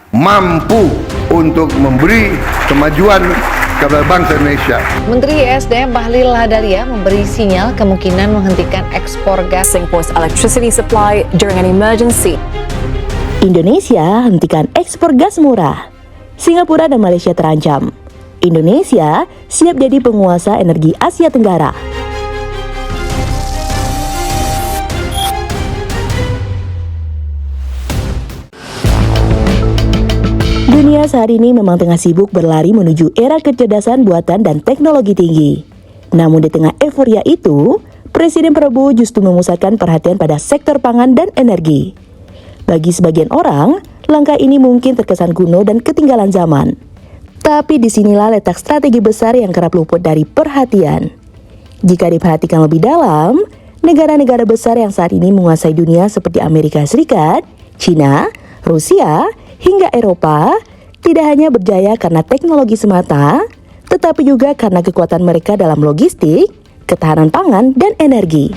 mampu untuk memberi kemajuan kepada bangsa Indonesia. Menteri ESDM Bahlil Lahadalia memberi sinyal kemungkinan menghentikan ekspor gas Singapore's electricity supply during an emergency. Indonesia hentikan ekspor gas murah. Singapura dan Malaysia terancam. Indonesia siap jadi penguasa energi Asia Tenggara. Dunia saat ini memang tengah sibuk berlari menuju era kecerdasan buatan dan teknologi tinggi. Namun di tengah euforia itu, Presiden Prabowo justru memusatkan perhatian pada sektor pangan dan energi. Bagi sebagian orang, langkah ini mungkin terkesan kuno dan ketinggalan zaman. Tapi disinilah letak strategi besar yang kerap luput dari perhatian. Jika diperhatikan lebih dalam, negara-negara besar yang saat ini menguasai dunia seperti Amerika Serikat, China, Rusia, hingga Eropa, tidak hanya berjaya karena teknologi semata, tetapi juga karena kekuatan mereka dalam logistik, ketahanan pangan, dan energi.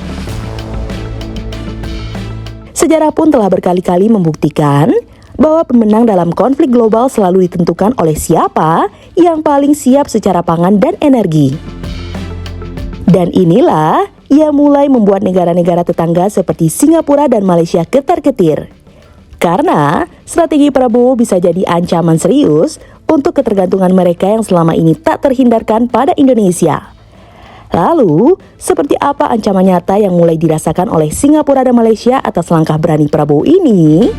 Sejarah pun telah berkali-kali membuktikan bahwa pemenang dalam konflik global selalu ditentukan oleh siapa yang paling siap secara pangan dan energi. Dan inilah yang mulai membuat negara-negara tetangga seperti Singapura dan Malaysia ketar-ketir. Karena strategi Prabowo bisa jadi ancaman serius untuk ketergantungan mereka yang selama ini tak terhindarkan pada Indonesia. Lalu, seperti apa ancaman nyata yang mulai dirasakan oleh Singapura dan Malaysia atas langkah berani Prabowo ini?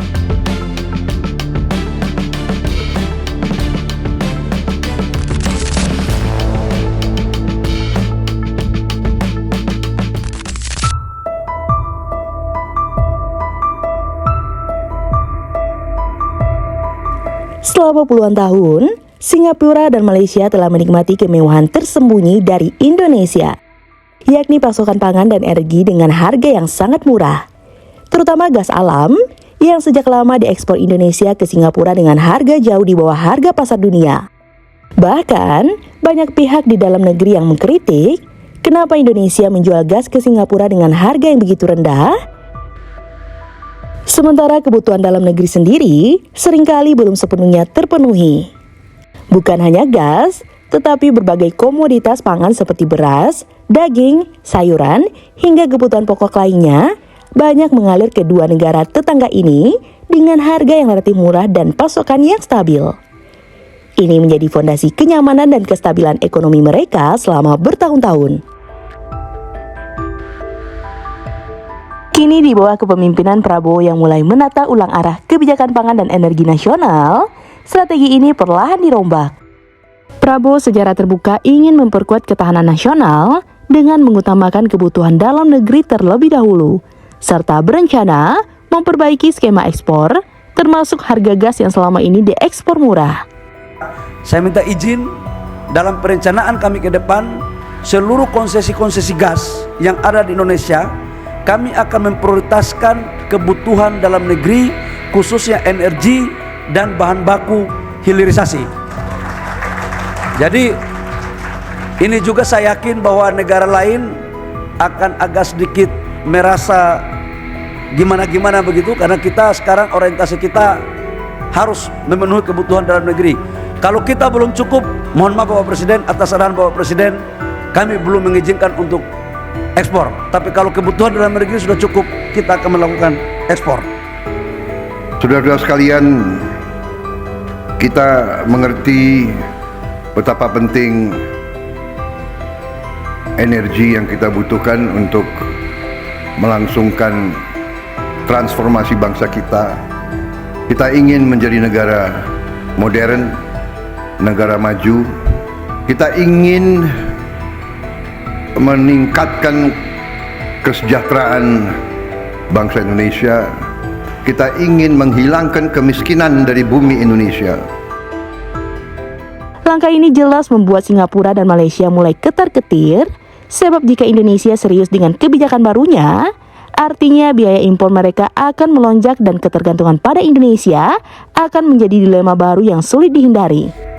Selama puluhan tahun, Singapura dan Malaysia telah menikmati kemewahan tersembunyi dari Indonesia, yakni pasokan pangan dan energi dengan harga yang sangat murah, terutama gas alam yang sejak lama diekspor Indonesia ke Singapura dengan harga jauh di bawah harga pasar dunia. Bahkan, banyak pihak di dalam negeri yang mengkritik kenapa Indonesia menjual gas ke Singapura dengan harga yang begitu rendah, sementara kebutuhan dalam negeri sendiri seringkali belum sepenuhnya terpenuhi. Bukan hanya gas, tetapi berbagai komoditas pangan seperti beras, daging, sayuran, hingga kebutuhan pokok lainnya banyak mengalir ke dua negara tetangga ini dengan harga yang relatif murah dan pasokan yang stabil. Ini menjadi fondasi kenyamanan dan kestabilan ekonomi mereka selama bertahun-tahun. Kini di bawah kepemimpinan Prabowo yang mulai menata ulang arah kebijakan pangan dan energi nasional, strategi ini perlahan dirombak. Prabowo secara terbuka ingin memperkuat ketahanan nasional dengan mengutamakan kebutuhan dalam negeri terlebih dahulu, serta berencana memperbaiki skema ekspor, termasuk harga gas yang selama ini diekspor murah. Saya minta izin dalam perencanaan kami ke depan, seluruh konsesi-konsesi gas yang ada di Indonesia, kami akan memprioritaskan kebutuhan dalam negeri, khususnya energi dan bahan baku hilirisasi. Jadi ini juga saya yakin bahwa negara lain akan agak sedikit merasa gimana-gimana begitu, karena kita sekarang orientasi kita harus memenuhi kebutuhan dalam negeri. Kalau kita belum cukup, mohon maaf Bapak Presiden, atas arahan Bapak Presiden, kami belum mengizinkan untuk ekspor. Tapi kalau kebutuhan dalam negeri sudah cukup, kita akan melakukan ekspor. Saudara-saudara sekalian, kita mengerti betapa penting energi yang kita butuhkan untuk melangsungkan transformasi bangsa kita. Kita ingin menjadi negara modern, negara maju. Kita ingin meningkatkan kesejahteraan bangsa Indonesia. Kita ingin menghilangkan kemiskinan dari bumi Indonesia. Langkah ini jelas membuat Singapura dan Malaysia mulai ketar-ketir, sebab jika Indonesia serius dengan kebijakan barunya, artinya biaya impor mereka akan melonjak dan ketergantungan pada Indonesia akan menjadi dilema baru yang sulit dihindari.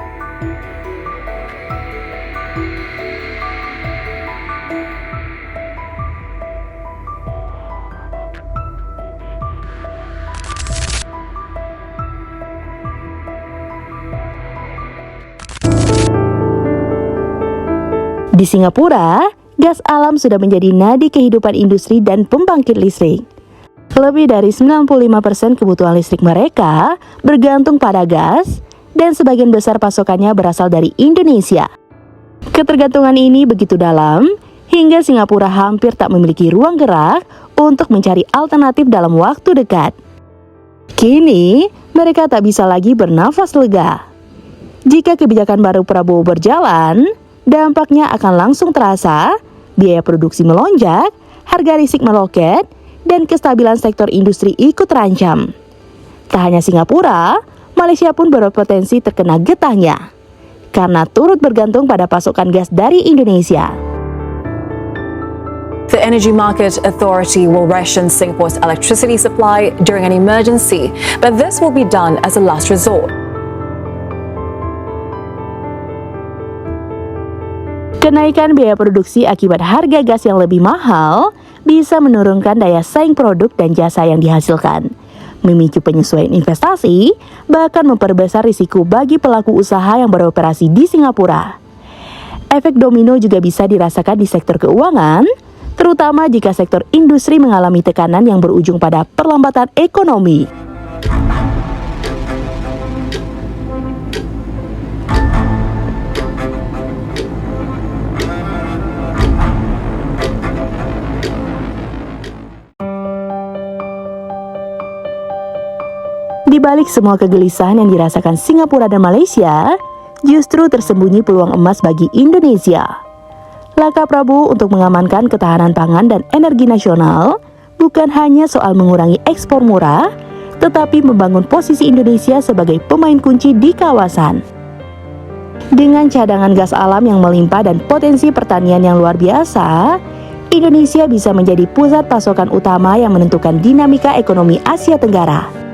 Di Singapura, gas alam sudah menjadi nadi kehidupan industri dan pembangkit listrik. Lebih dari 95% kebutuhan listrik mereka bergantung pada gas, dan sebagian besar pasokannya berasal dari Indonesia. Ketergantungan ini begitu dalam, hingga Singapura hampir tak memiliki ruang gerak untuk mencari alternatif dalam waktu dekat. Kini, mereka tak bisa lagi bernafas lega. Jika kebijakan baru Prabowo berjalan, dampaknya akan langsung terasa, biaya produksi melonjak, harga listrik meroket, dan kestabilan sektor industri ikut terancam. Tak hanya Singapura, Malaysia pun berpotensi terkena getahnya, karena turut bergantung pada pasokan gas dari Indonesia. The Energy Market Authority will ration Singapore's electricity supply during an emergency, but this will be done as a last resort. Kenaikan biaya produksi akibat harga gas yang lebih mahal bisa menurunkan daya saing produk dan jasa yang dihasilkan, memicu penyesuaian investasi, bahkan memperbesar risiko bagi pelaku usaha yang beroperasi di Singapura. Efek domino juga bisa dirasakan di sektor keuangan, terutama jika sektor industri mengalami tekanan yang berujung pada perlambatan ekonomi. Di balik semua kegelisahan yang dirasakan Singapura dan Malaysia, justru tersembunyi peluang emas bagi Indonesia. Langkah Prabowo untuk mengamankan ketahanan pangan dan energi nasional bukan hanya soal mengurangi ekspor murah, tetapi membangun posisi Indonesia sebagai pemain kunci di kawasan. Dengan cadangan gas alam yang melimpah dan potensi pertanian yang luar biasa, Indonesia bisa menjadi pusat pasokan utama yang menentukan dinamika ekonomi Asia Tenggara.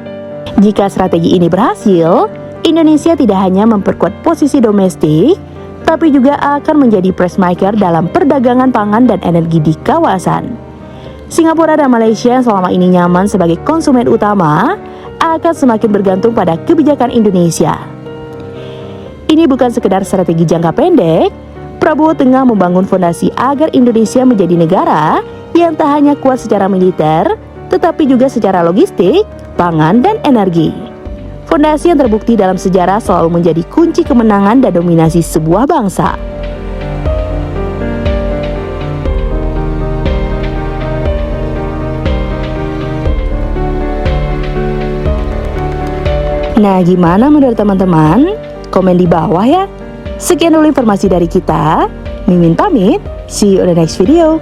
Jika strategi ini berhasil, Indonesia tidak hanya memperkuat posisi domestik, tapi juga akan menjadi pressmaker dalam perdagangan pangan dan energi di kawasan. Singapura dan Malaysia yang selama ini nyaman sebagai konsumen utama akan semakin bergantung pada kebijakan Indonesia. Ini bukan sekedar strategi jangka pendek. Prabowo tengah membangun fondasi agar Indonesia menjadi negara yang tak hanya kuat secara militer, tetapi juga secara logistik, pangan, dan energi. Fondasi yang terbukti dalam sejarah selalu menjadi kunci kemenangan dan dominasi sebuah bangsa. Nah, gimana menurut teman-teman? Komen di bawah ya. Sekian dulu informasi dari kita. Mimin pamit, see you on the next video.